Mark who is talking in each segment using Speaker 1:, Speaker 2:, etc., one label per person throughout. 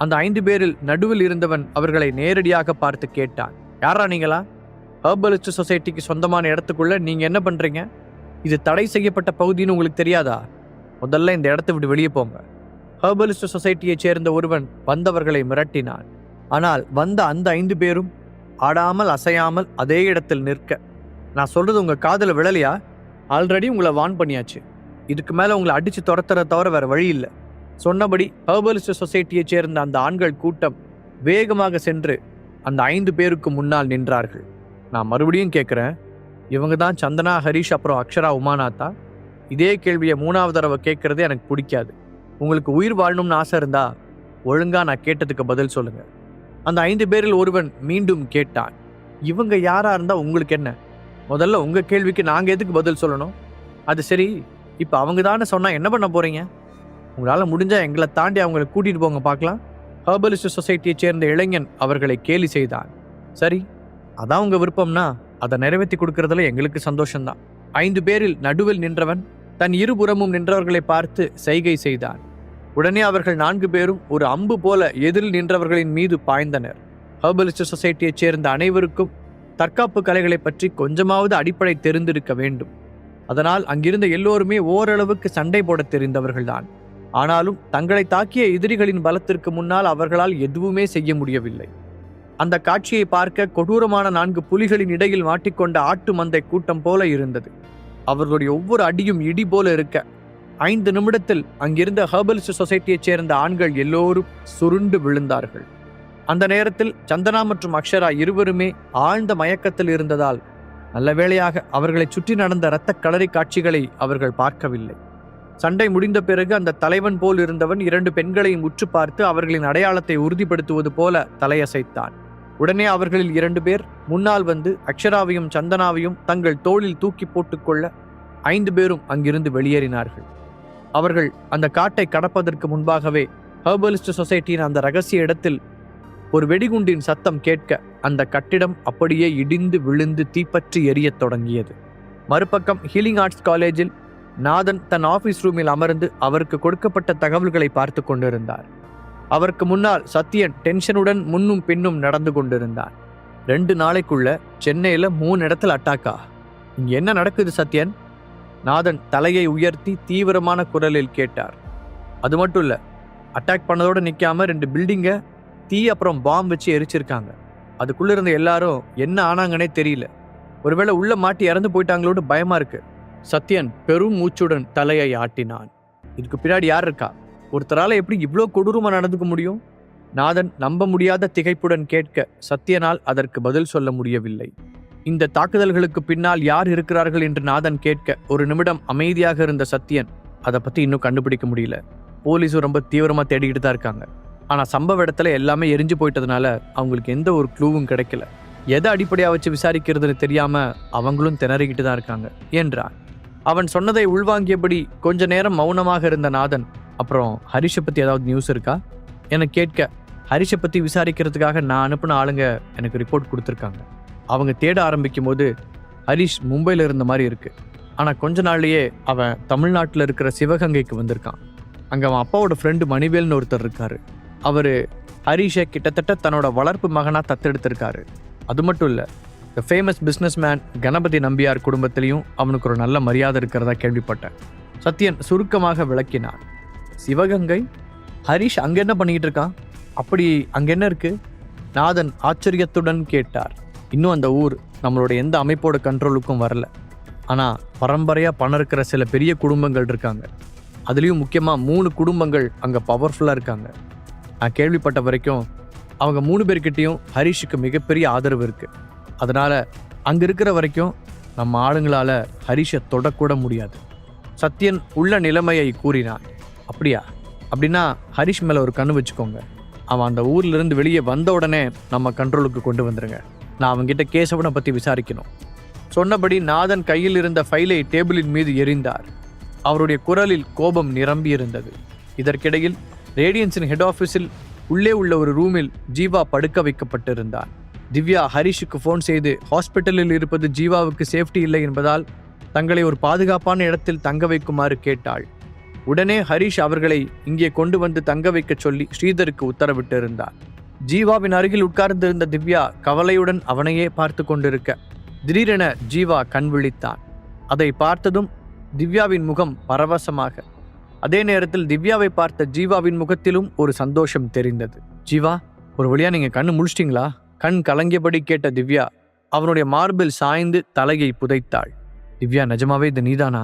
Speaker 1: அந்த 5 பேரில் நடுவில் இருந்தவன் அவர்களை நேரடியாக பார்த்து கேட்டான், யாரா நீங்களா? ஹெர்பலிஸ்ட் சொசைட்டிக்கு சொந்தமான இடத்துக்குள்ள நீங்க என்ன பண்றீங்க? இது தடை செய்யப்பட்ட பகுதின்னு உங்களுக்கு தெரியாதா? முதல்ல இந்த இடத்தை விட்டு வெளியே போங்க. ஹெர்பலிஸ்ட் சொசைட்டியை சேர்ந்த ஒருவன் வந்தவர்களை மிரட்டினான். ஆனால் வந்த அந்த 5 பேரும் ஆடாமல் அசையாமல் அதே இடத்தில் நிற்க. நான் சொல்றது உங்க காதுல விழலையா? ஆல்ரெடி உங்களை வார்ன் பண்ணியாச்சு. இதுக்கு மேல உங்களை அடிச்சு துரத்துற தவிர வேற வழி இல்லை. சொன்னபடி ஹெர்பலிஸ்ட் சொசைட்டியை சேர்ந்த அந்த ஆண்கள் கூட்டம் வேகமாக சென்று அந்த 5 பேருக்கு முன்னால் நின்றார்கள். நான் மறுபடியும் கேட்குறேன், இவங்க தான் சந்தனா, ஹரிஷ், அப்புறம் அக்ஷரா, உமாநாத்தா? இதே கேள்வியை 3வது தடவை கேட்கறது எனக்கு பிடிக்காது. உங்களுக்கு உயிர் வாழணும்னு ஆசை இருந்தா ஒழுங்கா நான் கேட்டதுக்கு பதில் சொல்லுங்க. அந்த 5 பேரில் ஒருவன் மீண்டும் கேட்டான், இவங்க யாரா இருந்தா உங்களுக்கு என்ன? முதல்ல உங்க கேள்விக்கு நாங்க எதுக்கு பதில் சொல்லணும்? அது சரி, இப்ப அவங்க தானே சொன்னா என்ன பண்ண போறீங்க? உங்களால முடிஞ்சா எங்களை தாண்டி அவங்களை கூட்டிட்டு போங்க பார்க்கலாம். ஹெர்பலிஸ்ட் சொசைட்டியை சேர்ந்த இளைஞன் அவர்களை கேலி செய்தான். சரி, அதான் உங்க விருப்பம்னா அதை நிறைவேற்றி கொடுக்கறதுல எங்களுக்கு சந்தோஷம்தான். 5 பேரில் நடுவில் நின்றவன் தன் இருபுறமும் நின்றவர்களை பார்த்து செய்கை செய்தான். உடனே அவர்கள் 4 பேரும் ஒரு அம்பு போல எதிரில் நின்றவர்களின் மீது பாய்ந்தனர். ஹெர்பலிஸ்ட் சொசைட்டியைச் சேர்ந்த அனைவருக்கும் தற்காப்பு கலைகளை பற்றி கொஞ்சமாவது அடிப்படை தெரிந்திருக்க வேண்டும். அதனால் அங்கிருந்த எல்லோருமே ஓரளவுக்கு சண்டை போட தெரிந்தவர்கள்தான். ஆனாலும் தங்களை தாக்கிய எதிரிகளின் பலத்திற்கு முன்னால் அவர்களால் எதுவுமே செய்ய முடியவில்லை. அந்த காட்சியை பார்க்க கொடூரமான 4 புலிகளின் இடையில் மாட்டிக்கொண்ட ஆட்டு மந்தை கூட்டம் போல இருந்தது. அவர்களுடைய ஒவ்வொரு அடியும் இடி போல இருக்க 5 நிமிடத்தில் அங்கிருந்த ஹெர்பலிஸ்ட் சொசைட்டியைச் சேர்ந்த ஆண்கள் எல்லோரும் சுருண்டு விழுந்தார்கள். அந்த நேரத்தில் சந்தனா மற்றும் அக்ஷரா இருவருமே ஆழ்ந்த மயக்கத்தில் இருந்ததால் நல்ல வேளையாக அவர்களை சுற்றி நடந்த இரத்த களரி காட்சிகளை அவர்கள் பார்க்கவில்லை. சண்டை முடிந்த பிறகு அந்த தலைவன் போல் இருந்தவன் 2 பெண்களையும் உற்று பார்த்து அவர்களின் அடையாளத்தை உறுதிப்படுத்துவது போல தலையசைத்தான். உடனே அவர்களில் 2 பேர் முன்னால் வந்து அக்ஷராவையும் சந்தனாவையும் தங்கள் தோளில் தூக்கி போட்டுக்கொள்ள 5 பேரும் அங்கிருந்து வெளியேறினார்கள். அவர்கள் அந்த காட்டை கடப்பதற்கு முன்பாகவே ஹெர்பலிஸ்ட் சொசைட்டியின் அந்த ரகசிய இடத்தில் ஒரு வெடிகுண்டின் சத்தம் கேட்க அந்த கட்டிடம் அப்படியே இடிந்து விழுந்து தீப்பற்றி எரியத் தொடங்கியது. மறுபக்கம் ஹீலிங் ஆர்ட்ஸ் காலேஜில் நாதன் தன் ஆபீஸ் ரூமில் அமர்ந்து அவருக்கு கொடுக்கப்பட்ட தகவல்களை பார்த்து கொண்டிருந்தார். அவருக்கு முன்னால் சத்யன் டென்ஷனுடன் முன்னும் பின்னும் நடந்து கொண்டிருந்தார். 2 நாளைக்குள்ள சென்னையில 3 இடத்துல அட்டாக்கா? இங்க என்ன நடக்குது சத்யன்? நாதன் தலையை உயர்த்தி தீவிரமான குரலில் கேட்டார். அது மட்டும் இல்ல, அட்டாக் பண்ணதோட நிக்காம 2 பில்டிங்க தீ அப்புறம் பாம்பு வச்சு எரிச்சிருக்காங்க. அதுக்குள்ள இருந்த எல்லாரும் என்ன ஆனாங்கன்னே தெரியல. ஒருவேளை உள்ள மாட்டி இறந்து போயிட்டாங்களோடு பயமா இருக்கு. சத்யன் பெரும் மூச்சுடன் தலையை ஆட்டினான். இதுக்கு பின்னாடி யார் இருக்கா? ஒருத்தரால எப்படி இவ்வளோ கொடூரமா நடந்துக்க முடியும்? நாதன் நம்ப முடியாத திகைப்புடன் கேட்க சத்யனால் அதற்கு பதில் சொல்ல முடியவில்லை. இந்த தாக்குதல்களுக்கு பின்னால் யார் இருக்கிறார்கள் என்று நாதன் கேட்க ஒரு நிமிடம் அமைதியாக இருந்த சத்யன் அதை பத்தி இன்னும் கண்டுபிடிக்க முடியல. போலீஸும் ரொம்ப தீவிரமா தேடிக்கிட்டு தான் இருக்காங்க. ஆனா சம்பவ இடத்துல எல்லாமே எரிஞ்சு போயிட்டதுனால அவங்களுக்கு எந்த ஒரு க்ளூவும் கிடைக்கல. எதை அடிப்படையா வச்சு விசாரிக்கிறதுன்னு தெரியாம அவங்களும் திணறிக்கிட்டு தான் இருக்காங்க என்றான். அவன் சொன்னதை உள்வாங்கியபடி கொஞ்ச நேரம் மௌனமாக இருந்த நாதன், அப்புறம் ஹரிஷை பத்தி ஏதாவது நியூஸ் இருக்கா என கேட்க, ஹரிஷை பத்தி விசாரிக்கிறதுக்காக நான் அனுப்பின ஆளுங்க எனக்கு ரிப்போர்ட் கொடுத்துருக்காங்க. அவங்க தேட ஆரம்பிக்கும் போது ஹரிஷ் மும்பையில் இருந்த மாதிரி இருக்கு. ஆனா கொஞ்ச நாள்லயே அவன் தமிழ்நாட்டில் இருக்கிற சிவகங்கைக்கு வந்திருக்கான். அங்க அவன் அப்பாவோட ஃப்ரெண்டு மணிவேல்னு ஒருத்தர் இருக்காரு. அவரு ஹரிஷை கிட்டத்தட்ட தன்னோட வளர்ப்பு மகனா தத்தெடுத்திருக்காரு. அது மட்டும் இல்ல, the famous businessman Ganapathi Nambiar குடும்பத்திலையும் அவனுக்கு ஒரு நல்ல மரியாதை இருக்கிறதா கேள்விப்பட்டேன். சத்யன் சுருக்கமாக விளக்கினான். சிவகங்கை? ஹரிஷ் அங்க என்ன பண்ணிக்கிட்டு இருக்கான்? அப்படி அங்க என்ன இருக்கு? நாதன் ஆச்சரியத்துடன் கேட்டார். இன்னும் அந்த ஊர் நம்மளோட எந்த அமைப்போட கண்ட்ரோலுக்கும் வரல. ஆனா பரம்பரையா பணம் இருக்கிற சில பெரிய குடும்பங்கள் இருக்காங்க. அதுலேயும் முக்கியமாக 3 குடும்பங்கள் அங்கே பவர்ஃபுல்லாக இருக்காங்க. நான் கேள்விப்பட்ட வரைக்கும் அவங்க 3 பேர்கிட்டையும் ஹரிஷுக்கு மிகப்பெரிய ஆதரவு இருக்குது. அதனால் அங்கே இருக்கிற வரைக்கும் நம்ம ஆளுங்களால் ஹரிஷை தொடக்கூட முடியாது. சத்யன் உள்ள நிலைமையை கூறினான். அப்படியா? அப்படின்னா ஹரிஷ் மேலே ஒரு கண்ணு வச்சுக்கோங்க. அவன் அந்த ஊர்லேருந்து வெளியே வந்த உடனே நம்ம கண்ட்ரோலுக்கு கொண்டு வந்துடுங்க. நான் அவங்ககிட்ட கேசவனை பற்றி விசாரிக்கணும். சொன்னபடி நாதன் கையில் இருந்த ஃபைலை டேபிளின் மீது எறிந்தார். அவருடைய குரலில் கோபம் நிரம்பி இருந்தது. இதற்கிடையில் ரேடியன்ஸின் ஹெட் ஆஃபீஸில் உள்ளே உள்ள ஒரு ரூமில் ஜீவா படுக்க வைக்கப்பட்டிருந்தார். திவ்யா ஹரிஷுக்கு ஃபோன் செய்து ஹாஸ்பிட்டலில் இருப்பது ஜீவாவுக்கு சேஃப்டி இல்லை என்பதால் தங்களை ஒரு பாதுகாப்பான இடத்தில் தங்க வைக்குமாறு கேட்டாள். உடனே ஹரிஷ் அவர்களை இங்கே கொண்டு வந்து தங்க வைக்க சொல்லி ஸ்ரீதருக்கு உத்தரவிட்டு இருந்தார். ஜீவாவின் அருகில் உட்கார்ந்திருந்த திவ்யா கவலையுடன் அவனையே பார்த்து கொண்டிருக்க திடீரென ஜீவா கண் விழித்தான். அதை பார்த்ததும் திவ்யாவின் முகம் பரவசமாக, அதே நேரத்தில் திவ்யாவை பார்த்த ஜீவாவின் முகத்திலும் ஒரு சந்தோஷம் தெரிந்தது. ஜீவா, ஒரு வழியா நீங்க கண்ணு முழிச்சிட்டீங்களா? கண் கலங்கியபடி கேட்ட திவ்யா அவனுடைய மார்பில் சாய்ந்து தலையை புதைத்தாள். திவ்யா, நிஜமாவே இது நீதானா?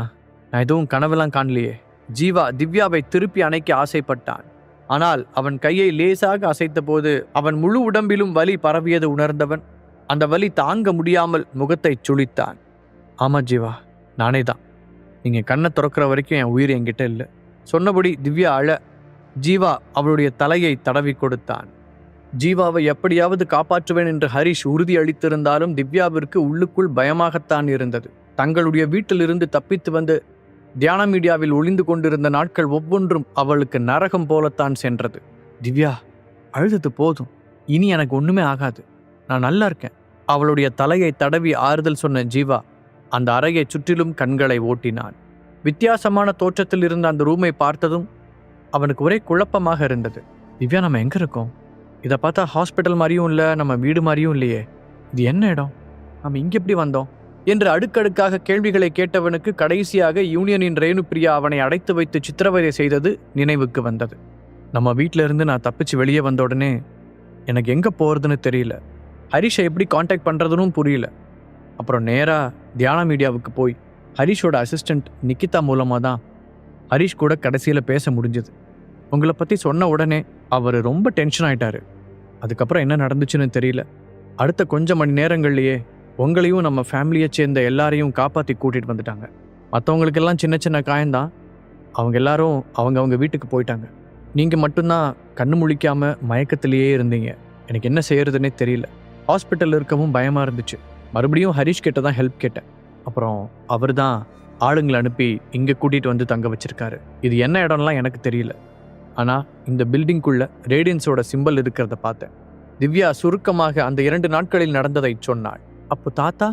Speaker 1: நான் எதுவும் கனவெல்லாம் காணலையே. ஜீவா திவ்யாவை திருப்பி அணைக்க ஆசைப்பட்டான். ஆனால் அவன் கையை லேசாக அசைத்த போது அவன் முழு உடம்பிலும் வலி பரவியது உணர்ந்தவன் அந்த வலி தாங்க முடியாமல் முகத்தை சுளித்தான். ஆமா ஜீவா, நானே தான். நீங்க கண்ணை திறக்கிற வரைக்கும் என் உயிர் என்கிட்ட இல்லை. சொன்னபடி திவ்யா அழ ஜீவா அவளுடைய தலையை தடவி கொடுத்தான். ஜீவாவை எப்படியாவது காப்பாற்றுவேன் என்று ஹரிஷ் உறுதி அளித்திருந்தாலும் திவ்யாவிற்கு உள்ளுக்குள் பயமாகத்தான் இருந்தது. தங்களுடைய வீட்டிலிருந்து தப்பித்து வந்து தியான மீடியாவில் ஒளிந்து கொண்டிருந்த நாட்கள் ஒவ்வொன்றும் அவளுக்கு நரகம் போலத்தான் சென்றது. திவ்யா, அழுதது போதும், இனி எனக்கு ஒண்ணுமே ஆகாது, நான் நல்லா இருக்கேன். அவளுடைய தலையை தடவி ஆறுதல் சொன்ன ஜீவா அந்த அறையை சுற்றிலும் கண்களை ஓட்டினான். வித்தியாசமான தோற்றத்தில் இருந்த அந்த ரூமை பார்த்ததும் அவனுக்கு ஒரே குழப்பமாக இருந்தது. திவ்யா, நம்ம எங்க இருக்கோம்? இதை பார்த்தா ஹாஸ்பிட்டல் மாதிரியும் இல்லை, நம்ம வீடு மாதிரியும் இல்லையே. இது என்ன இடம்? நம்ம இங்க எப்படி வந்தோம் என்று அடுக்கடுக்காக கேள்விகளை கேட்டவனுக்கு கடைசியாக யூனியனின் ரேணுபிரியா அவனை அடைத்து வைத்து சித்திரவதை செய்தது நினைவுக்கு வந்தது. நம்ம வீட்டில இருந்து நான் தப்பிச்சு வெளியே வந்த உடனே எனக்கு எங்க போறதுன்னு தெரியல. ஹரிஷை எப்படி காண்டாக்ட் பண்றதுன்னு புரியல. அப்புறம் நேரா தியான மீடியாவுக்கு போய் ஹரிஷோட அசிஸ்டன்ட் நிக்கிதா மூலமா தான் ஹரிஷ் கூட கடைசியில பேச முடிஞ்சது. உங்களை பத்தி சொன்ன உடனே அவர் ரொம்ப டென்ஷன் ஆயிட்டாரு. அதுக்கப்புறம் என்ன நடந்துச்சுன்னு தெரியல. அடுத்த கொஞ்சம் மணி நேரங்கள்லயே உங்களையும் நம்ம ஃபேமிலியை சேர்ந்த எல்லாரையும் காப்பாற்றி கூட்டிட்டு வந்துட்டாங்க. மற்றவங்களுக்கெல்லாம் சின்ன சின்ன காயம்தான். அவங்க எல்லாரும் அவங்க வீட்டுக்கு போயிட்டாங்க. நீங்கள் மட்டும்தான் கண்ணு முழிக்காம மயக்கத்திலேயே இருந்தீங்க. எனக்கு என்ன செய்யறதுன்னே தெரியல. ஹாஸ்பிட்டல் இருக்கவும் பயமாக இருந்துச்சு. மறுபடியும் ஹரிஷ் கிட்ட தான் ஹெல்ப் கேட்டேன். அப்புறம் அவர் தான் ஆளுங்களை அனுப்பி இங்கே கூட்டிகிட்டு வந்து தங்க வச்சிருக்காரு. இது என்ன இடம்லாம் எனக்கு தெரியல. ஆனால் இந்த பில்டிங்குள்ள ரேடியன்ஸோட சிம்பல் இருக்கிறத பார்த்தேன். திவ்யா சுருக்கமாக அந்த 2 நாட்களில் நடந்ததை சொன்னாள். அப்போ தாத்தா?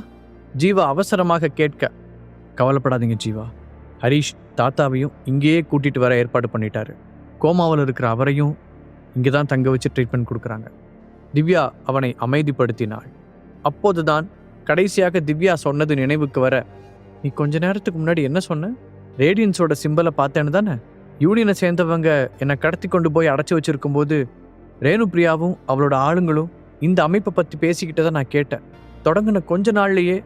Speaker 1: ஜீவா அவசரமாக கேட்க, கவலைப்படாதீங்க ஜீவா, ஹரிஷ் தாத்தாவையும் இங்கேயே கூட்டிட்டு வர ஏற்பாடு பண்ணிட்டாரு. கோமாவில் இருக்கிற அவரையும் இங்கே தான் தங்க வச்சு ட்ரீட்மெண்ட் கொடுக்குறாங்க. திவ்யா அவனை அமைதிப்படுத்தினாள். அப்போதுதான் கடைசியாக திவ்யா சொன்னது நினைவுக்கு வர, நீ கொஞ்ச நேரத்துக்கு முன்னாடி என்ன சொன்ன? ரேடியன்ஸோட சிம்பலை பார்த்தேன்னு தானே? யூனியனை சேர்ந்தவங்க என்னை கடத்தி கொண்டு போய் அடைச்சி வச்சிருக்கும் போது ரேணுபிரியாவும் அவளோட ஆளுங்களும் இந்த அமைப்பை பற்றி பேசிக்கிட்டதை நான் கேட்டேன். தொடங்கின கொஞ்ச நாள்லயே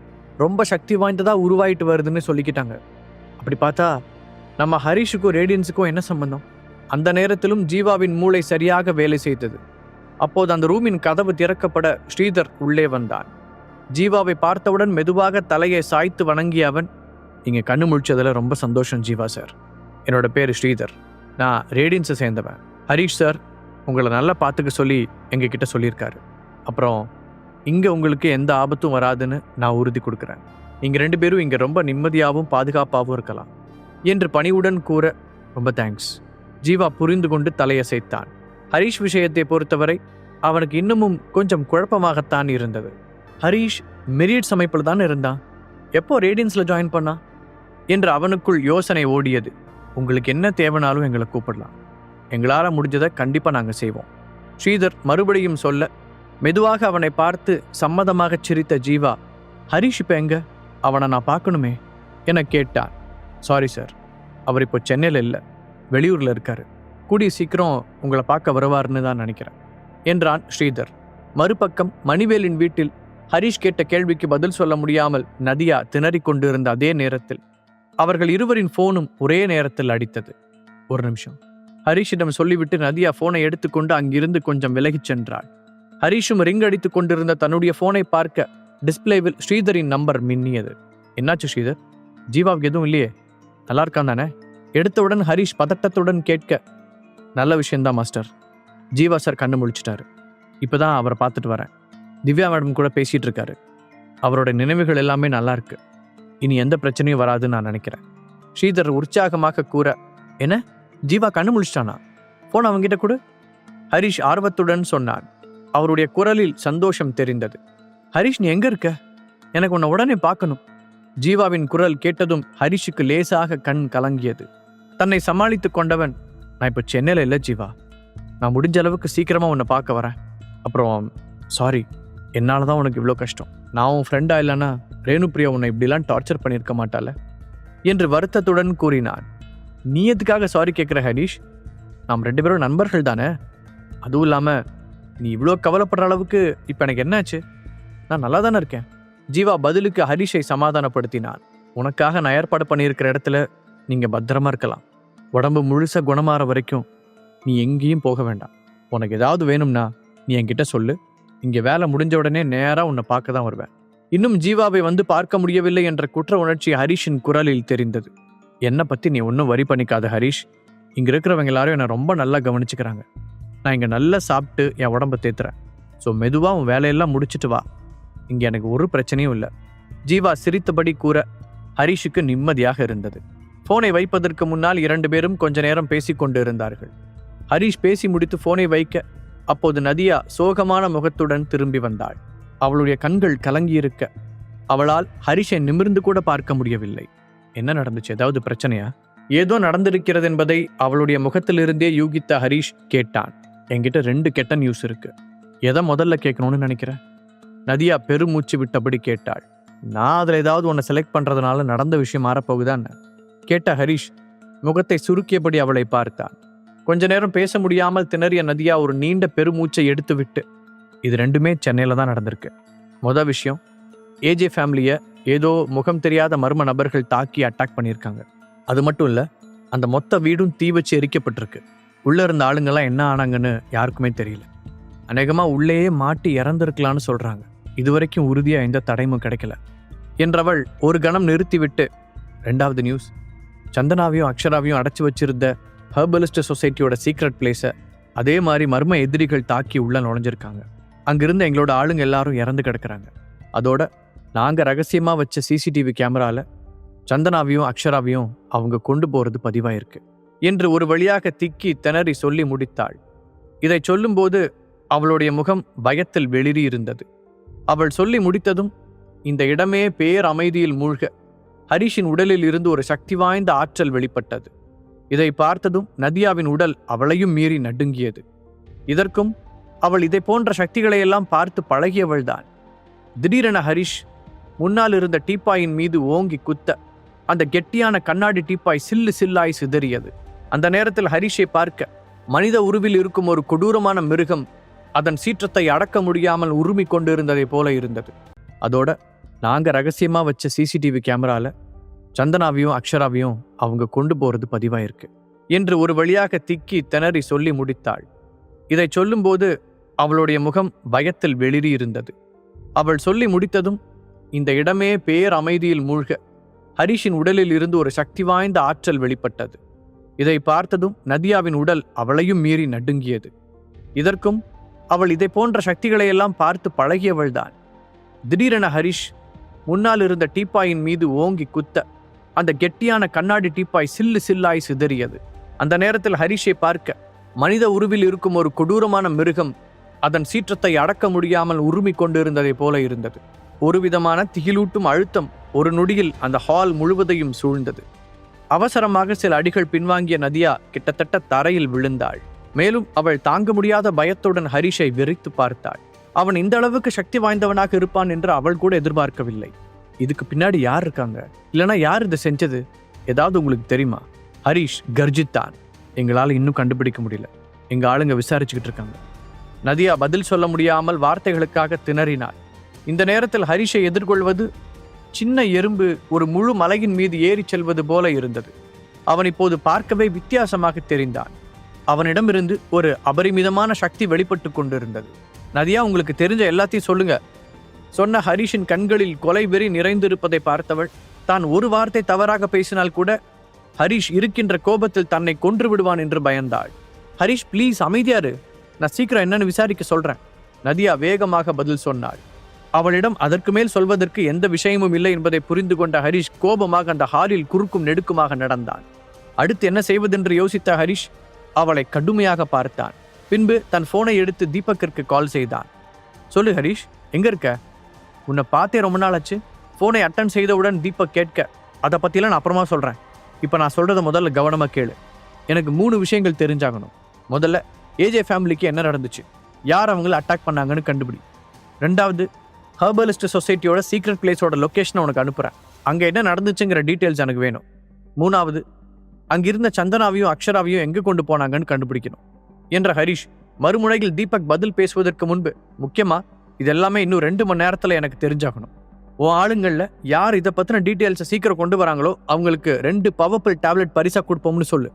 Speaker 1: ரொம்ப சக்தி வாய்ந்ததா உருவாயிட்டு வருதுன்னு சொல்லிக்கிட்டாங்க. அப்படி பார்த்தா நம்ம ஹரிஷுக்கும் ரேடியன்ஸுக்கும் என்ன சம்பந்தம்? அந்த நேரத்திலும் ஜீவாவின் மூளை சரியாக வேலை செய்தது. அப்போது அந்த ரூமின் கதவு திறக்கப்பட ஸ்ரீதர் உள்ளே வந்தான். ஜீவாவை பார்த்தவுடன் மெதுவாக தலையை சாய்த்து வணங்கிய அவன், நீங்க கண்ணு முழிச்சதுல ரொம்ப சந்தோஷம் ஜீவா சார். என்னோட பேர் ஸ்ரீதர். நான் ரேடியன்ஸை சேர்ந்தவன். ஹரிஷ் சார் உங்களை நல்லா பார்த்துக்க சொல்லி எங்ககிட்ட சொல்லியிருக்காரு. அப்புறம் இங்கே உங்களுக்கு எந்த ஆபத்தும் வராதுன்னு நான் உறுதி கொடுக்குறேன். நீங்கள் 2 பேரும் இங்கே ரொம்ப நிம்மதியாகவும் பாதுகாப்பாகவும் இருக்கலாம் என்று பணிவுடன் கூற, ரொம்ப தேங்க்ஸ். ஜீவா புரிந்து கொண்டு தலையசைத்தான். ஹரிஷ் விஷயத்தை பொறுத்தவரை அவனுக்கு இன்னமும் கொஞ்சம் குழப்பமாகத்தான் இருந்தது. ஹரிஷ் மெரிட்ஸ் அமைப்பில் தான் இருந்தான். எப்போ ரேடியன்ஸில் ஜாயின் பண்ணா என்று அவனுக்குள் யோசனை ஓடியது. உங்களுக்கு என்ன தேவைனாலும் எங்களை கூப்பிடலாம். எங்களால் முடிஞ்சதை கண்டிப்பாக நாங்கள் செய்வோம். ஸ்ரீதர் மறுபடியும் சொல்ல, மெதுவாக அவனை பார்த்து சம்மதமாக சிரித்த ஜீவா, ஹரிஷ் இப்போ எங்க? அவனை நான் பார்க்கணுமே என கேட்டான். சாரி சார், அவர் இப்போ சென்னையில் இல்லை, வெளியூரில் இருக்காரு. கூடிய சீக்கிரம் உங்களை பார்க்க வருவார்னு தான் நினைக்கிறேன் என்றான் ஸ்ரீதர். மறுபக்கம் மணிவேலின் வீட்டில் ஹரிஷ் கேட்ட கேள்விக்கு பதில் சொல்ல முடியாமல் நதியா திணறிக் கொண்டிருந்த அதே நேரத்தில் அவர்கள் இருவரின் போனும் ஒரே நேரத்தில் அடித்தது. ஒரு நிமிஷம், ஹரிஷிடம் சொல்லிவிட்டு நதியா போனை எடுத்துக்கொண்டு அங்கிருந்து கொஞ்சம் விலகிச் சென்றாள். ஹரிஷும் ரிங் அடித்துக் கொண்டிருந்த தன்னுடைய போனை பார்க்க டிஸ்பிளேவில் ஸ்ரீதரின் நம்பர் மின்னியது. என்னாச்சு ஸ்ரீதர்? ஜீவாவுக்கு எதுவும் இல்லையே? நல்லா இருக்கான் தானே? எடுத்தவுடன் ஹரிஷ் பதட்டத்துடன் கேட்க, நல்ல விஷயம்தான் மாஸ்டர். ஜீவா சார் கண்ணு முழிச்சிட்டாரு. இப்போதான் அவரை பார்த்துட்டு வரேன். திவ்யா மேடம் கூட பேசிட்டு இருக்காரு. அவரோட நினைவுகள் எல்லாமே நல்லா இருக்கு. இனி எந்த பிரச்சனையும் வராதுன்னு நான் நினைக்கிறேன். ஸ்ரீதர் உற்சாகமாக கூற, என்ன ஜீவா கண்ணு முழிச்சிட்டானா? போன் அவங்கிட்ட கொடு. ஹரிஷ் ஆர்வத்துடன் சொன்னான். அவருடைய குரலில் சந்தோஷம் தெரிந்தது. ஹரிஷ், நீ எங்க இருக்க? எனக்கு உன்னை உடனே பார்க்கணும். ஜீவாவின் குரல் கேட்டதும் ஹரிஷுக்கு லேசாக கண் கலங்கியது. தன்னை சமாளித்து கொண்டவன், நான் இப்போ சென்னையில் இல்லை ஜீவா, நான் முடிஞ்ச அளவுக்கு சீக்கிரமாக உன்னை பார்க்க வரேன். அப்புறம் சாரி, என்னால் தான் உனக்கு இவ்வளோ கஷ்டம். நான் உன் ஃப்ரெண்டாக இல்லைன்னா ரேணுபிரியா உன்னை இப்படிலாம் டார்ச்சர் பண்ணியிருக்க மாட்டால என்று வருத்தத்துடன் கூறினான். நீ எதுக்காக சாரி கேட்குற ஹரிஷ்? நாம் 2 பேரும் நண்பர்கள் தானே. அதுவும் இல்லாமல் நீ இவ்வளோ கவலைப்படுற அளவுக்கு இப்போ எனக்கு என்னாச்சு? நான் நல்லா தானே இருக்கேன். ஜீவா பதிலுக்கு ஹரிஷை சமாதானப்படுத்தினான். உனக்காக நான் ஏற்பாடு பண்ணியிருக்கிற இடத்துல நீங்கள் பத்திரமா இருக்கலாம். உடம்பு முழுசாக குணமாற வரைக்கும் நீ எங்கேயும் போக வேண்டாம். உனக்கு ஏதாவது வேணும்னா நீ என்கிட்ட சொல்லு. இங்கே வேலை முடிஞ்ச உடனே நேராக உன்னை பார்க்க தான் வருவேன். இன்னும் ஜீவாவை வந்து பார்க்க முடியவில்லை என்ற குற்ற உணர்ச்சி ஹரிஷின் குரலில் தெரிந்தது. என்னை பற்றி நீ ஒன்றும் வரி பண்ணிக்காத ஹரிஷ். இங்கே இருக்கிறவங்க எல்லாரும் என்னை ரொம்ப நல்லா கவனிச்சுக்கிறாங்க. நான் இங்கே நல்லா சாப்பிட்டு என் உடம்பை தேத்துறேன். ஸோ மெதுவாக உன் வேலையெல்லாம் முடிச்சுட்டு வா. இங்கே எனக்கு ஒரு பிரச்சனையும் இல்லை. ஜீவா சிரித்தபடி கூற ஹரிஷுக்கு நிம்மதியாக இருந்தது. ஃபோனை வைப்பதற்கு முன்னால் 2 பேரும் கொஞ்ச நேரம் பேசிக்கொண்டு இருந்தார்கள். ஹரிஷ் பேசி முடித்து ஃபோனை வைக்க அப்போது நதியா சோகமான முகத்துடன் திரும்பி வந்தாள். அவளுடைய கண்கள் கலங்கியிருக்க அவளால் ஹரிஷை நிமிர்ந்து கூட பார்க்க முடியவில்லை. என்ன நடந்துச்சு? ஏதாவது பிரச்சனையா? ஏதோ நடந்திருக்கிறது என்பதை அவளுடைய முகத்திலிருந்தே யூகித்த ஹரிஷ் கேட்டான். என்கிட்ட 2 கெட்ட நியூஸ் இருக்கு. எதை முதல்ல கேட்கணும்னு நினைக்கிறேன்? நதியா பெருமூச்சு விட்டபடி கேட்டாள். நான் அதில் ஏதாவது உன்னை செலக்ட் பண்ணுறதுனால நடந்த விஷயம் மாறப்போகுதான்னு கேட்ட ஹரிஷ் முகத்தை சுருக்கியபடி அவளை பார்த்தான். கொஞ்ச நேரம் பேச முடியாமல் திணறிய நதியா ஒரு நீண்ட பெருமூச்சை எடுத்துவிட்டு, இது 2மே சென்னையில் தான் நடந்திருக்கு. மொதல் விஷயம், ஏஜே ஃபேமிலியை ஏதோ முகம் தெரியாத மர்ம நபர்கள் தாக்கி அட்டாக் பண்ணியிருக்காங்க. அது மட்டும் இல்லை, அந்த மொத்த வீடும் தீ வச்சு எரிக்கப்பட்டிருக்கு. உள்ளே இருந்த ஆளுங்கெல்லாம் என்ன ஆனாங்கன்னு யாருக்குமே தெரியல. அநேகமாக உள்ளேயே மாட்டி இறந்துருக்கலான்னு சொல்கிறாங்க. இதுவரைக்கும் உறுதியாக எந்த தடையும் கிடைக்கல என்றவள் ஒரு கணம் நிறுத்திவிட்டு, 2வது நியூஸ், சந்தனாவையும் அக்ஷராவையும் அடைச்சி வச்சிருந்த ஹெர்பலிஸ்ட் சொசைட்டியோட சீக்ரெட் பிளேஸை அதே மாதிரி மர்ம எதிரிகள் தாக்கி உள்ள நுழைஞ்சிருக்காங்க. அங்கிருந்து எங்களோட ஆளுங்க எல்லாரும் இறந்து கிடக்குறாங்க. அதோட நாங்கள் ரகசியமாக வச்ச சிசிடிவி கேமராவில் சந்தனாவையும் அக்ஷராவையும் அவங்க கொண்டு போகிறது பதிவாயிருக்கு என்று ஒரு வழியாக திக்கி திணறி சொல்லி முடித்தாள். இதை சொல்லும்போது அவளுடைய முகம் பயத்தில் வெளிரி இருந்தது. அவள் சொல்லி முடித்ததும் இந்த இடமே பேர் அமைதியில் மூழ்க ஹரிஷின் உடலில் இருந்து ஒரு சக்தி வாய்ந்த ஆற்றல் வெளிப்பட்டது. இதை பார்த்ததும் நதியாவின் உடல் அவளையும் மீறி நடுங்கியது. இதற்கும் அவள் இதை போன்ற சக்திகளையெல்லாம் பார்த்து பழகியவள்தான். திடீரென ஹரிஷ் முன்னால் இருந்த டீப்பாயின் மீது ஓங்கி குத்த அந்த கெட்டியான கண்ணாடி டீப்பாய் சில்லு சில்லாய் சிதறியது. அந்த நேரத்தில் ஹரிஷை பார்க்க மனித உருவில் இருக்கும் ஒரு கொடூரமான மிருகம் அதன் சீற்றத்தை அடக்க முடியாமல் உருமி கொண்டு இருந்ததை போல இருந்தது. அதோட நாங்கள் ரகசியமாக வச்ச சிசிடிவி கேமராவில் சந்தனாவையும் அக்ஷராவையும் அவங்க கொண்டு போகிறது பதிவாயிருக்கு என்று ஒரு வழியாக திக்கி திணறி சொல்லி முடித்தாள். இதை சொல்லும்போது அவளுடைய முகம் பயத்தில் வெளிரி இருந்தது. அவள் சொல்லி முடித்ததும் இந்த இடமே பேர் அமைதியில் மூழ்க ஹரிஷின் உடலில் இருந்து ஒரு சக்தி வாய்ந்த ஆற்றல் வெளிப்பட்டது. இதை பார்த்ததும் நதியாவின் உடல் அவளையும் மீறி நடுங்கியது. இதற்கும் அவள் இதை போன்ற சக்திகளையெல்லாம் பார்த்து பழகியவள்தான். திடீரென ஹரிஷ் முன்னால் இருந்த டீப்பாயின் மீது ஓங்கி குத்த அந்த கெட்டியான கண்ணாடி டீப்பாய் சில்லு சில்லாய் சிதறியது. அந்த நேரத்தில் ஹரிஷை பார்க்க மனித உருவில் இருக்கும் ஒரு கொடூரமான மிருகம் அதன் சீற்றத்தை அடக்க முடியாமல் உருமி கொண்டு இருந்ததை போல இருந்தது. ஒரு விதமான திகிலூட்டும் அழுத்தம் ஒரு நொடியில் அந்த ஹால் முழுவதையும் சூழ்ந்தது. அவசரமாக சில அடிகள் பின்வாங்கிய நதியா கிட்டத்தட்ட தரையில் விழுந்தாள். மேலும் அவள் தாங்க முடியாத பயத்துடன் ஹரிஷை வெறித்து பார்த்தாள். அவன் இந்த அளவுக்கு சக்தி வாய்ந்தவனாக இருப்பான் என்று அவள் கூட எதிர்பார்க்கவில்லை. இதுக்கு பின்னாடி யார் இருக்காங்க? இல்லைனா யார் இதை செஞ்சது? ஏதாவது உங்களுக்கு தெரியுமா? ஹரிஷ் கர்ஜித்தான். எங்களால் இன்னும் கண்டுபிடிக்க முடியல. எங்க ஆளுங்க விசாரிச்சுக்கிட்டு இருக்காங்க. நதியா பதில் சொல்ல முடியாமல் வார்த்தைகளுக்காக திணறினாள். இந்த நேரத்தில் ஹரிஷை எதிர்கொள்வது சின்ன எறும்பு ஒரு முழு மலையின் மீது ஏறி செல்வது போல இருந்தது. அவன் இப்போது பார்க்கவே வித்தியாசமாக தெரிந்தான். அவனிடமிருந்து ஒரு அபரிமிதமான சக்தி வெளிப்பட்டு கொண்டிருந்தது. நதியா, உங்களுக்கு தெரிஞ்ச எல்லாத்தையும் சொல்லுங்க சொன்ன ஹரிஷின் கண்களில் கொலை வெறி நிறைந்திருப்பதை பார்த்தவள் தான் ஒரு வார்த்தை தவறாக பேசினால் கூட ஹரிஷ் இருக்கின்ற கோபத்தில் தன்னை கொன்று விடுவான் என்று பயந்தாள். ஹரிஷ், ப்ளீஸ் அமைதியாரு, நான் சீக்கிரம் என்னன்னு விசாரிக்க சொல்றேன். நதியா வேகமாக பதில் சொன்னாள். அவளிடம் அதற்கு மேல் சொல்வதற்கு எந்த விஷயமும் இல்லை என்பதை புரிந்து கொண்ட ஹரிஷ் கோபமாக அந்த ஹாலில் குறுக்கும் நெடுக்குமாக நடந்தான். அடுத்து என்ன செய்வதென்று யோசித்த ஹரிஷ் அவளை கடுமையாக பார்த்தான். பின்பு தன் போனை எடுத்து தீபக்கிற்கு கால் செய்தான். சொல்லு ஹரிஷ், எங்க இருக்க? உன்னை பார்த்தே ரொம்ப நாள் ஆச்சு. போனை அட்டன் செய்தவுடன் தீபக் கேட்க, அதை பத்திலாம் நான் அப்புறமா சொல்றேன். இப்போ நான் சொல்றத முதல்ல கவனமா கேளு. எனக்கு 3 விஷயங்கள் தெரிஞ்சாகணும். முதல்ல ஏஜே ஃபேமிலிக்கு என்ன நடந்துச்சு, யார் அவங்கள அட்டாக் பண்ணாங்கன்னு கண்டுபிடி. ரெண்டாவது, ஹெர்பலிஸ்ட் சொசைட்டியோட சீக்ரெட் பிளேஸோட லொக்கேஷனை உனக்கு அனுப்புறேன், அங்கே என்ன நடந்துச்சுங்கிற டீட்டெயில்ஸ் எனக்கு வேணும். மூணாவது, அங்கிருந்த சந்தனாவையும் அக்ஷராவையும் எங்கே கொண்டு போனாங்கன்னு கண்டுபிடிக்கணும் என்ற ஹரிஷ் மறுமுனையில் தீபக் பதில் பேசுவதற்கு முன்பு, முக்கியமா இதெல்லாமே இன்னும் 2 மணி நேரத்தில் எனக்கு தெரிஞ்சாகணும். உன் ஆளுங்களில் யார் இதை பற்றின டீட்டெயில்ஸை சீக்கிரம் கொண்டு வராங்களோ அவங்களுக்கு 2 பவர்ஃபுல் டேப்லெட் பரிசா கொடுப்போம்னு சொல்லு.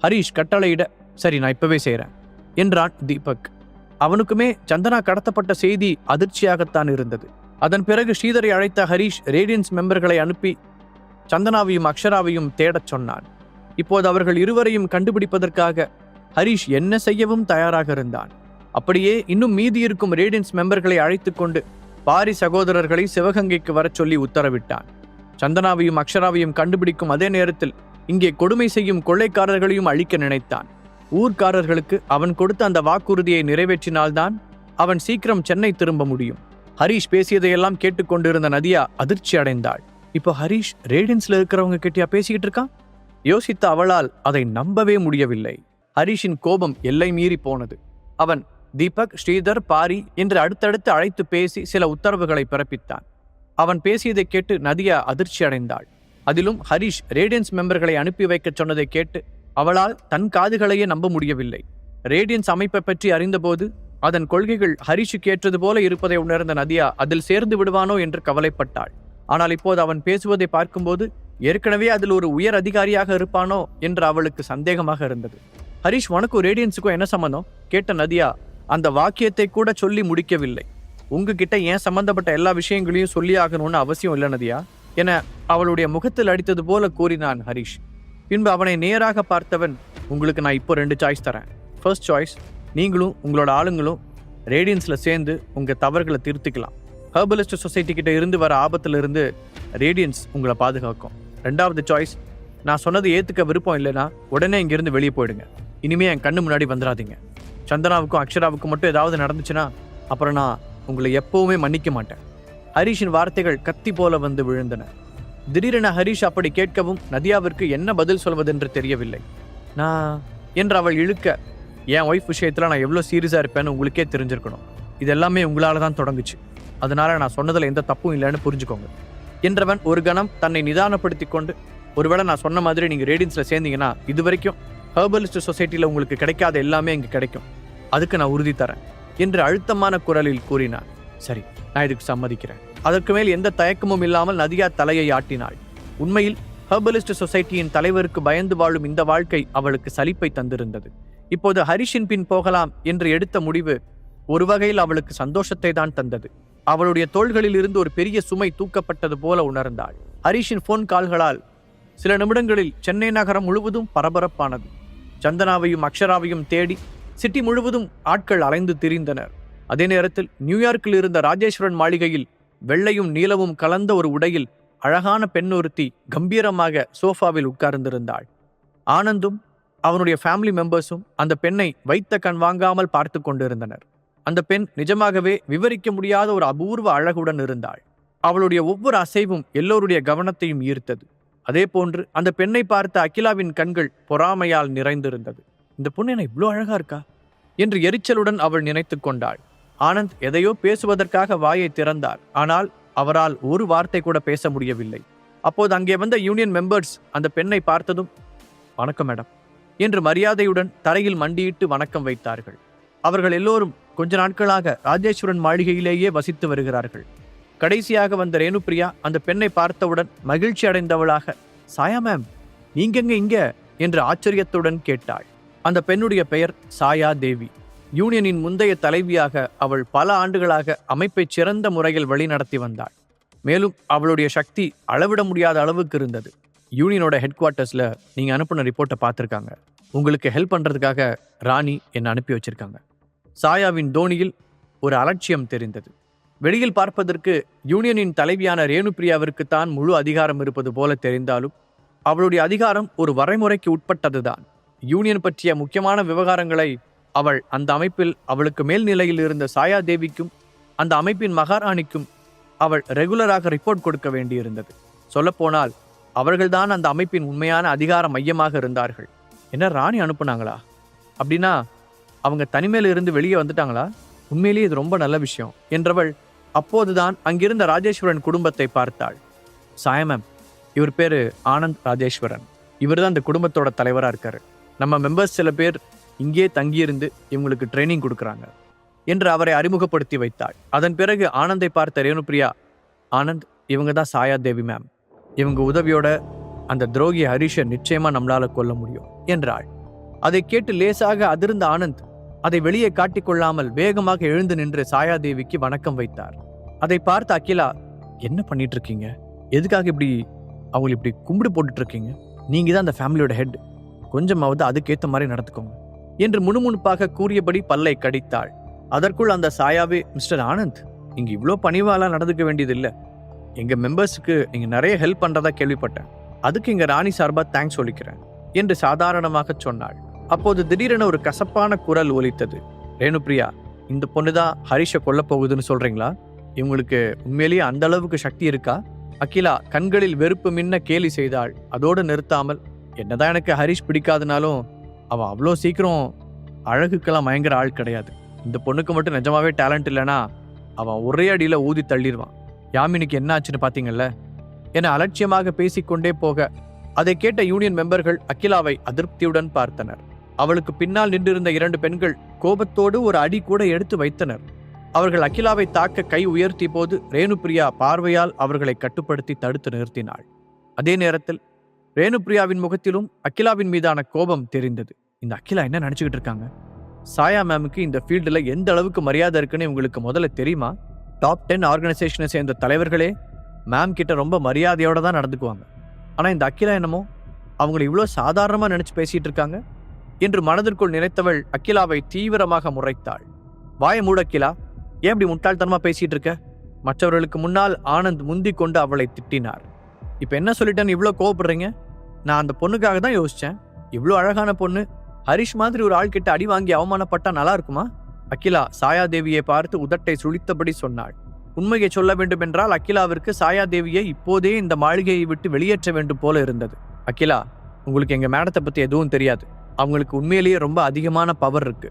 Speaker 1: ஹரிஷ் கட்டளையிட, சரி நான் இப்பவே செய்கிறேன் என்றான் தீபக். அவனுக்குமே சந்தனா கடத்தப்பட்ட செய்தி அதிர்ச்சியாகத்தான் இருந்தது. அதன் பிறகு ஸ்ரீதரை அழைத்த ஹரிஷ் ரேடியன்ஸ் மெம்பர்களை அனுப்பி சந்தனாவையும் அக்ஷராவையும் தேடச் சொன்னான். இப்போது அவர்கள் இருவரையும் கண்டுபிடிப்பதற்காக ஹரிஷ் என்ன செய்யவும் தயாராக இருந்தான். அப்படியே இன்னும் மீதி இருக்கும் ரேடியன்ஸ் மெம்பர்களை அழைத்து கொண்டு பாரி சகோதரர்களை சிவகங்கைக்கு வரச் சொல்லி உத்தரவிட்டான். சந்தனாவையும் அக்ஷராவையும் கண்டுபிடிக்கும் அதே நேரத்தில் இங்கே கொடுமை செய்யும் கொள்ளைக்காரர்களையும் அழிக்க நினைத்தான். ஊர்க்காரர்களுக்கு அவன் கொடுத்த அந்த வாக்குறுதியை நிறைவேற்றினால்தான் அவன் சீக்கிரம் சென்னை திரும்ப முடியும். ஹரிஷ் பேசியதையெல்லாம் கேட்டுக்கொண்டிருந்த நதியா அதிர்ச்சி அடைந்தாள். இப்போ ஹரிஷ் ரேடியன்ஸ்ல இருக்கிறவங்க கிட்டயா பேசிக்கிட்டு இருக்கான்? யோசித்த அவளால் அதை நம்பவே முடியவில்லை. ஹரிஷின் கோபம் எல்லை மீறி போனது. அவன் தீபக், ஸ்ரீதர், பாரி என்று அடுத்தடுத்து அழைத்து பேசி சில உத்தரவுகளை பிறப்பித்தான். அவன் பேசியதை கேட்டு நதியா அதிர்ச்சி அடைந்தாள். அதிலும் ஹரிஷ் ரேடியன்ஸ் மெம்பர்களை அனுப்பி வைக்க சொன்னதை கேட்டு அவளால் தன் காதுகளையே நம்ப முடியவில்லை. ரேடியன்ஸ் அமைப்பை பற்றி அறிந்தபோது அதன் கொள்கைகள் ஹரிஷுக்கு ஏற்றது போல இருப்பதை உணர்ந்த நதியா அதில் சேர்ந்து விடுவானோ என்று கவலைப்பட்டாள். ஆனால் இப்போது அவன் பேசுவதை பார்க்கும்போது ஏற்கனவே அதில் ஒரு உயர் அதிகாரியாக இருப்பானோ என்று அவளுக்கு சந்தேகமாக இருந்தது. ஹரிஷ், உனக்கும் ரேடியன்ஸுக்கும் என்ன சம்பந்தம் கேட்ட நதியா அந்த வாக்கியத்தை கூட சொல்லி முடிக்கவில்லை. உங்ககிட்ட ஏன் சம்பந்தப்பட்ட எல்லா விஷயங்களையும் சொல்லி ஆகணும்னு அவசியம் இல்லை நதியா என அவளுடைய முகத்தில் அடித்தது போல கூறினான் ஹரிஷ். பின்பு அவனை நேராக பார்த்தவன், உங்களுக்கு நான் இப்போ 2 சாய்ஸ் தரேன். ஃபர்ஸ்ட் சாய்ஸ், நீங்களும் உங்களோட ஆளுங்களும் ரேடியன்ஸ்ல சேர்ந்து உங்க தவறுகளை திருத்திக்கலாம். ஹெர்பலிஸ்ட் சொசைட்டி கிட்ட இருந்து வர ஆபத்திலிருந்து ரேடியன்ஸ் உங்களை பாதுகாக்கும். ரெண்டாவது சாய்ஸ், நான் சொன்னது ஏத்துக்க விருப்பம் இல்லைன்னா உடனே இங்கிருந்து வெளியே போயிடுங்க. இனிமே என் கண்ணு முன்னாடி வந்துடாதீங்க. சந்தனாவுக்கும் அக்ஷராவுக்கும் மட்டும் ஏதாவது நடந்துச்சுன்னா அப்புறம் நான் உங்களை எப்பவுமே மன்னிக்க மாட்டேன். ஹரிஷின் வார்த்தைகள் கத்தி போல வந்து விழுந்தன. திடீரென ஹரிஷ் அப்படி கேட்கவும் நதியாவிற்கு என்ன பதில் சொல்வதென்று தெரியவில்லை. நான் என்று அவள் இழுக்க, என் ஒய்ஃப் விஷயத்துல நான் எவ்வளோ சீரியஸாக இருப்பேன்னு உங்களுக்கே தெரிஞ்சிருக்கணும். இது எல்லாமே உங்களால தான் தொடங்குச்சு. அதனால நான் சொன்னதில் எந்த தப்பும் இல்லைன்னு புரிஞ்சுக்கோங்க என்றவன் ஒரு கணம் தன்னை நிதானப்படுத்தி கொண்டு, ஒருவேளை நான் சொன்ன மாதிரி நீங்கள் ரேடியன்ஸில் சேர்ந்தீங்கன்னா இது வரைக்கும் ஹெர்பலிஸ்ட் சொசைட்டியில் உங்களுக்கு கிடைக்காத எல்லாமே இங்கே கிடைக்கும். அதுக்கு நான் உறுதி தரேன் என்று அழுத்தமான குரலில் கூறினான். சரி, நான் இதுக்கு சம்மதிக்கிறேன். அதற்கு மேல் எந்த தயக்கமும் இல்லாமல் நதியா தலையை ஆட்டினாள். உண்மையில் ஹெர்பலிஸ்ட் சொசைட்டியின் தலைவருக்கு பயந்து வாழும் இந்த வாழ்க்கை அவளுக்கு சலிப்பை தந்திருந்தது. இப்போது ஹரிஷின் பின் போகலாம் என்று எடுத்த முடிவு ஒரு வகையில் அவளுக்கு சந்தோஷத்தை தான் தந்தது. அவளுடைய தோள்களில் இருந்து ஒரு பெரிய சுமை தூக்கப்பட்டது போல உணர்ந்தாள். ஹரிஷின் போன் கால்களால் சில நிமிடங்களில் சென்னை நகரம் முழுவதும் பரபரப்பானது. சந்தனாவையும் அக்ஷராவையும் தேடி சிட்டி முழுவதும் ஆட்கள் அலைந்து திரிந்தனர். அதே நேரத்தில் நியூயார்க்கில் இருந்த ராஜேஸ்வரன் மாளிகையில் வெள்ளையும் நீலமும் கலந்த ஒரு உடையில் அழகான பெண் ஒருத்தி கம்பீரமாக சோஃபாவில் உட்கார்ந்திருந்தாள். ஆனந்தும் அவனுடைய ஃபேமிலி மெம்பர்ஸும் அந்த பெண்ணை வைத்த கண் வாங்காமல் பார்த்து கொண்டிருந்தனர். அந்த பெண் நிஜமாகவே விவரிக்க முடியாத ஒரு அபூர்வ அழகுடன் இருந்தாள். அவளுடைய ஒவ்வொரு அசைவும் எல்லோருடைய கவனத்தையும் ஈர்த்தது. அதே போன்று அந்த பெண்ணை பார்த்த அகிலாவின் கண்கள் பொறாமையால் நிறைந்திருந்தது. இந்த பொண்ணு என்ன இவ்வளோ அழகா இருக்கா என்று எரிச்சலுடன் அவள் நினைத்து கொண்டாள். ஆனந்த் எதையோ பேசுவதற்காக வாயை திறந்தார். ஆனால் அவரால் ஒரு வார்த்தை கூட பேச முடியவில்லை. அப்போது அங்கே வந்த யூனியன் மெம்பர்ஸ் அந்த பெண்ணை பார்த்ததும், வணக்கம் மேடம் என்று மரியாதையுடன் தரையில் மண்டியிட்டு வணக்கம் வைத்தார்கள். அவர்கள் எல்லோரும் கொஞ்ச நாட்களாக ராஜேஸ்வரன் மாளிகையிலேயே வசித்து வருகிறார்கள். கடைசியாக வந்த ரேணுபிரியா அந்த பெண்ணை பார்த்தவுடன் மகிழ்ச்சி அடைந்தவளாக, சாயா மேம், நீங்கெங்க இங்க என்று ஆச்சரியத்துடன் கேட்டாள். அந்த பெண்ணுடைய பெயர் சாயா தேவி. யூனியனின் முந்தைய தலைவியாக அவள் பல ஆண்டுகளாக அமைப்பை சிறந்த முறையில் வழிநடத்தி வந்தாள். மேலும் அவளுடைய சக்தி அளவிட முடியாத அளவுக்கு இருந்தது. யூனியனோட ஹெட் குவார்ட்டர்ஸ்ல நீங்க அனுப்பின ரிப்போர்ட்டை பார்த்துருக்காங்க. உங்களுக்கு ஹெல்ப் பண்றதுக்காக ராணி என்னை அனுப்பி வச்சிருக்காங்க. சாயாவின் தோணியில் ஒரு அலட்சியம் தெரிந்தது. வெளியில் பார்ப்பதற்கு யூனியனின் தலைவியான ரேணுபிரியாவிற்குத்தான் முழு அதிகாரம் இருப்பது போல தெரிந்தாலும் அவளுடைய அதிகாரம் ஒரு வரைமுறைக்கு உட்பட்டதுதான். யூனியன் பற்றிய முக்கியமான விவகாரங்களை அவள் அந்த அமைப்பில் அவளுக்கு மேல்நிலையில் இருந்த சாயா தேவிக்கும் அந்த அமைப்பின் மகாராணிக்கும் அவள் ரெகுலராக ரிப்போர்ட் கொடுக்க வேண்டியிருந்தது. சொல்லப்போனால் அவர்கள்தான் அந்த அமைப்பின் உண்மையான அதிகார மையமாக இருந்தார்கள். என்ன ராணி அனுப்புனாங்களா? அப்படின்னா அவங்க தனிமையில இருந்து வெளியே வந்துட்டாங்களா? உண்மையிலேயே இது ரொம்ப நல்ல விஷயம் என்றவள் அப்போதுதான் அங்கிருந்த ராஜேஸ்வரன் குடும்பத்தை பார்த்தாள். சாயா மேம், இவர் பேரு ஆனந்த் ராஜேஸ்வரன். இவர் தான் இந்த குடும்பத்தோட தலைவராக இருக்காரு. நம்ம மெம்பர்ஸ் சில பேர் இங்கே தங்கியிருந்து இவங்களுக்கு ட்ரைனிங் கொடுக்குறாங்க என்று அவரை அறிமுகப்படுத்தி வைத்தாள். அதன் பிறகு ஆனந்தை பார்த்த ரேணுபிரியா, ஆனந்த், இவங்க தான் சாயா தேவி மேம். இவங்க உதவியோட அந்த துரோகி ஹரிஷை நிச்சயமா நம்மளால கொல்ல முடியும் என்றாள். அதை கேட்டு லேசாக அதிர்ந்த ஆனந்த் அதை வெளியே காட்டிக்கொள்ளாமல் வேகமாக எழுந்து நின்று சாயாதேவிக்கு வணக்கம் வைத்தார். அதை பார்த்த அகிலா, என்ன பண்ணிட்டு இருக்கீங்க? எதுக்காக இப்படி அவங்களை இப்படி கும்பிடு போட்டுட்டு இருக்கீங்க? நீங்க தான் அந்த ஃபேமிலியோட ஹெட், கொஞ்சமாவது அதுக்கேற்ற மாதிரி நடந்துக்கோங்க என்று முணுமுணுப்பாக கூறியபடி பல்லை கடித்தாள். அதற்குள் அந்த சாயாவே, மிஸ்டர் ஆனந்த், நீங்க இவ்வளோ பணிவாலாம் நடந்துக்க வேண்டியதில்லை. எங்க மெம்பர்ஸுக்கு நீங்க நிறைய ஹெல்ப் பண்றதா கேள்விப்பட்டேன். அதுக்கு இங்க ராணி சார்பா தேங்க்ஸ் சொல்லிக்கிறேன் என்று சாதாரணமாக சொன்னாள். அப்போது திடீரென ஒரு கசப்பான குரல் ஒலித்தது. ரேணுபிரியா, இந்த பொண்ணுதான் ஹரிஷை கொல்ல போகுதுன்னு சொல்றீங்களா? இவங்களுக்கு உண்மையிலேயே அந்த அளவுக்கு சக்தி இருக்கா? அகிலா கண்களில் வெறுப்பு மின்ன கேலி செய்தாள். அதோடு நிறுத்தாமல், என்னதான் எனக்கு ஹரிஷ் பிடிக்காதுனாலும் அவன் அவ்வளோ சீக்கிரம் அழகுக்கெல்லாம் மயங்குற ஆள் கிடையாது. இந்த பொண்ணுக்கு மட்டும் நிஜமாவே டேலண்ட் இல்லைனா அவன் ஒரே அடியில ஊதி தள்ளிடுவான். யாமினிக்கு என்ன ஆச்சுன்னு பாத்தீங்கல்ல என அலட்சியமாக பேசிக்கொண்டே போக அதை கேட்ட யூனியன் மெம்பர்கள் அகிலாவை அதிருப்தியுடன் பார்த்தனர். அவளுக்கு பின்னால் நின்றிருந்த 2 பெண்கள் கோபத்தோடு ஒரு அடி கூட எடுத்து வைத்தனர். அவர்கள் அகிலாவை தாக்க கை உயர்த்திய போது ரேணுபிரியா பார்வையால் அவர்களை கட்டுப்படுத்தி தடுத்து நிறுத்தினாள். அதே நேரத்தில் ரேணுபிரியாவின் முகத்திலும் அகிலாவின் மீதான கோபம் தெரிந்தது. இந்த அகிலா என்ன நினைச்சுக்கிட்டு இருக்காங்க? சாயா மேமுக்கு இந்த ஃபீல்டில் எந்த அளவுக்கு மரியாதை இருக்குன்னு உங்களுக்கு முதல்ல தெரியுமா? டாப் 10 ஆர்கனைசேஷனை சேர்ந்த தலைவர்களே மேம் கிட்ட ரொம்ப மரியாதையோட தான் நடந்துக்குவாங்க. ஆனால் இந்த அகிலா என்னமோ அவங்களை இவ்வளோ சாதாரணமாக நினைச்சு பேசிட்டு இருக்காங்க என்று மனதிற்குள் நினைத்தவள் அகிலாவை தீவிரமாக முறைத்தாள். வாய மூட அகிலா, ஏன் இப்படி முட்டாள்தனமாக பேசிட்டு இருக்க? மற்றவர்களுக்கு முன்னால் ஆனந்த் முந்தி கொண்டு அவளை திட்டினார். இப்போ என்ன சொல்லிட்டேன்னு இவ்வளோ கோவப்படுறீங்க? நான் அந்த பொண்ணுக்காக தான் யோசித்தேன். இவ்வளோ அழகான பொண்ணு ஹரிஷ் மாதிரி ஒரு ஆள் கிட்ட அடி வாங்கி அவமானப்பட்டா நல்லா இருக்குமா? அகிலா சாயாதேவியை பார்த்து உதட்டை சுழித்தபடி சொன்னாள். உண்மையை சொல்ல வேண்டும் என்றால் அகிலாவிற்கு சாயாதேவியை இப்போதே இந்த மாளிகையை விட்டு வெளியேற்ற வேண்டும் போல இருந்தது. அகிலா, உங்களுக்கு எங்க மேடத்தை பத்தி எதுவும் தெரியாது. அவங்களுக்கு உண்மையிலேயே ரொம்ப அதிகமான பவர் இருக்கு.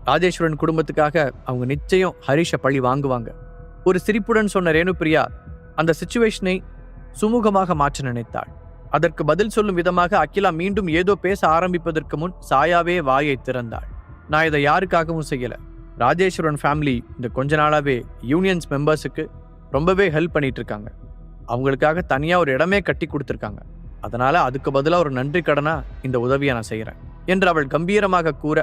Speaker 1: ராஜேஸ்வரன் குடும்பத்துக்காக அவங்க நிச்சயம் ஹரிஷை பழி வாங்குவாங்க. ஒரு சிரிப்புடன் சொன்ன ரேணுபிரியா அந்த சிச்சுவேஷனை சுமூகமாக மாற்ற நினைத்தாள். அதற்கு பதில் சொல்லும் விதமாக அகிலா மீண்டும் ஏதோ பேச ஆரம்பிப்பதற்கு முன் சாயாவே வாயை திறந்தாள். நான் இதை யாருக்காகவும் செய்யல. ராஜேஸ்வரன் ஃபேமிலி இந்த கொஞ்ச நாளாவே யூனியன்ஸ் மெம்பர்ஸுக்கு ரொம்பவே ஹெல்ப் பண்ணிட்டு இருக்காங்க. அவங்களுக்காக தனியாக ஒரு இடமே கட்டி கொடுத்துருக்காங்க. அதனால அதுக்கு பதிலாக ஒரு நன்றி கடனா இந்த உதவியை நான் செய்கிறேன் என்று அவள் கம்பீரமாக கூற,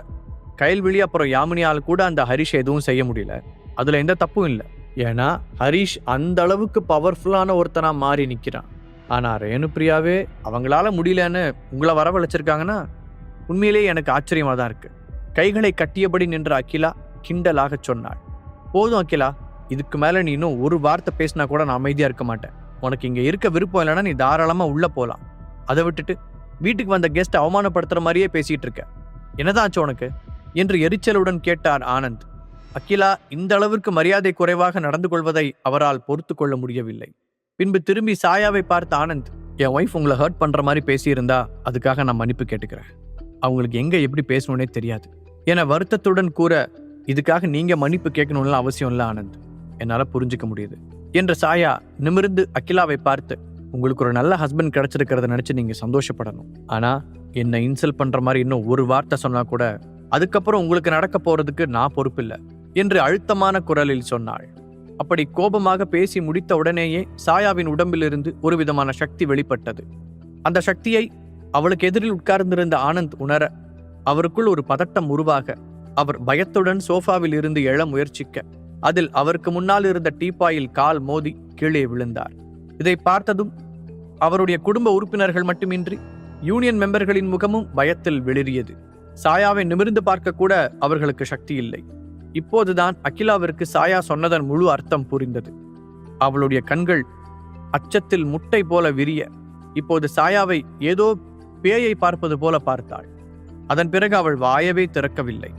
Speaker 1: கைல்விழி அப்புறம் யாமினியால் கூட அந்த ஹரிஷ் எதுவும் செய்ய முடியல. அதில் எந்த தப்பும் இல்லை. ஏன்னா ஹரிஷ் அந்த அளவுக்கு பவர்ஃபுல்லான ஒருத்தனா மாறி நிற்கிறான். ஆனால் ரேணுபிரியாவே அவங்களால முடியலன்னு உங்களை வரவழைச்சிருக்காங்கன்னா உண்மையிலேயே எனக்கு ஆச்சரியமாக தான் இருக்கு. கைகளை கட்டியபடி நின்ற அகிலா கிண்டலாக சொன்னாள். போதும் அகிலா, இதுக்கு மேலே நீ இன்னும் ஒரு வார்த்தை பேசினா கூட நான் அமைதியாக இருக்க மாட்டேன். உனக்கு இங்கே இருக்க விருப்பம் இல்லைன்னா நீ தாராளமாக உள்ளே போகலாம். அதை விட்டுட்டு வீட்டுக்கு வந்த கெஸ்ட்டை அவமானப்படுத்துகிற மாதிரியே பேசிகிட்டு இருக்க. என்னதான் ஆச்சு உனக்கு என்று எரிச்சலுடன் கேட்டார் ஆனந்த். அகிலா இந்த அளவிற்கு மரியாதை குறைவாக நடந்து கொள்வதை அவரால் பொறுத்து கொள்ள முடியவில்லை. பின்பு திரும்பி சாயாவை பார்த்த ஆனந்த், என் ஒய்ஃப் உங்களை ஹர்ட் பண்ணுற மாதிரி பேசியிருந்தா அதுக்காக நான் மன்னிப்பு கேட்டுக்கிறேன். அவங்களுக்கு எங்கே எப்படி பேசணுன்னே தெரியாது என வருத்தத்துடன் கூற, இதுக்காக நீங்கள் மன்னிப்பு கேட்கணும்னு அவசியம் இல்லை ஆனந்த், என்னால் புரிஞ்சுக்க முடியுது என்ற சாயா நிமிர்ந்து அகிலாவை பார்த்து, உங்களுக்கு ஒரு நல்ல ஹஸ்பண்ட் கிடைச்சிருக்கிறத நினச்சி நீங்கள் சந்தோஷப்படணும். ஆனால் என்னை இன்சல்ட் பண்ணுற மாதிரி இன்னும் ஒரு வார்த்தை சொன்னால் கூட அதுக்கப்புறம் உங்களுக்கு நடக்க போகிறதுக்கு நான் பொறுப்பில்லை என்று அழுத்தமான குரலில் சொன்னாள். அப்படி கோபமாக பேசி முடித்த உடனேயே சாயாவின் உடம்பிலிருந்து ஒரு விதமான சக்தி வெளிப்பட்டது. அந்த சக்தியை அவளுக்கு எதிரில் உட்கார்ந்திருந்த ஆனந்த் உணர அவருக்குள் ஒரு பதட்டம் உருவாக அவர் பயத்துடன் சோஃபாவில் இருந்து எழ முயற்சிக்க அதில் அவருக்கு முன்னால் இருந்த டீப்பாயில் கால் மோதி கீழே விழுந்தார். இதை பார்த்ததும் அவருடைய குடும்ப உறுப்பினர்கள் மட்டுமின்றி யூனியன் மெம்பர்களின் முகமும் பயத்தில் வெளிரியது. சாயாவை நிமிர்ந்து பார்க்க கூட அவர்களுக்கு சக்தி இல்லை. இப்போதுதான் அகிலாவிற்கு சாயா சொன்னதன் முழு அர்த்தம் புரிந்தது. அவளுடைய கண்கள் அச்சத்தில் முட்டை போல விரிய இப்போது சாயாவை ஏதோ பேயை பார்ப்பது போல பார்த்தாள். அதன் பிறகு அவள் வாயவே திறக்கவில்லை.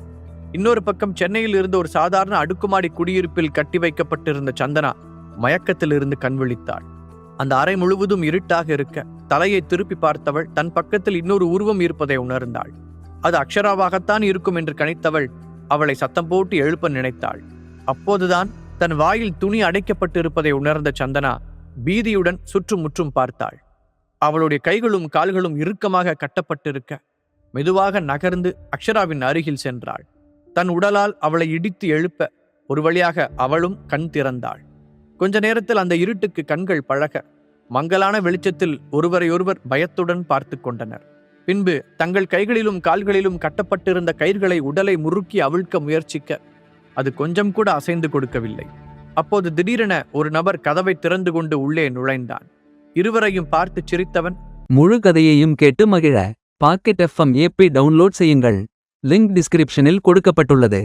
Speaker 1: இன்னொரு பக்கம் சென்னையில் இருந்து ஒரு சாதாரண அடுக்குமாடி குடியிருப்பில் கட்டி வைக்கப்பட்டிருந்த சந்தனா மயக்கத்தில் இருந்து கண் விழித்தாள். அந்த அறை முழுவதும் இருட்டாக இருக்க தலையை திருப்பி பார்த்தவள் தன் பக்கத்தில் இன்னொரு உருவம் இருப்பதை உணர்ந்தாள். அது அக்ஷராவாகத்தான் இருக்கும் என்று கணித்தவள் அவளை சத்தம் போட்டு எழுப்ப நினைத்தாள். அப்போதுதான் தன் வாயில் துணி அடைக்கப்பட்டிருப்பதை உணர்ந்த சந்தனா பீதியுடன் சுற்றுமுற்றும் பார்த்தாள். அவளுடைய கைகளும் கால்களும் இறுக்கமாக கட்டப்பட்டிருக்க மெதுவாக நகர்ந்து அக்ஷராவின் அருகில் சென்றாள். தன் உடலால் அவளை இடித்து எழுப்ப ஒரு வழியாக அவளும் கண் திறந்தாள். கொஞ்ச நேரத்தில் அந்த இருட்டுக்கு கண்கள் பழக மங்கலான வெளிச்சத்தில் ஒருவரையொருவர் பயத்துடன் பார்த்து கொண்டனர். பின்பு தங்கள் கைகளிலும் கால்களிலும் கட்டப்பட்டிருந்த கயிர்களை உடலை முறுக்கி அவிழ்க்க முயற்சிக்க அது கொஞ்சம் கூட அசைந்து கொடுக்கவில்லை. அப்போது திடீரென ஒரு நபர் கதவை திறந்து கொண்டு உள்ளே நுழைந்தான். இருவரையும் பார்த்து சிரித்தவன்,
Speaker 2: முழு கதையையும் கேட்டு மகிழ பாக்கெட் FM ஆப்பை டவுன்லோட் செய்யுங்கள். லிங்க் டிஸ்கிரிப்ஷனில் கொடுக்கப்பட்டுள்ளது.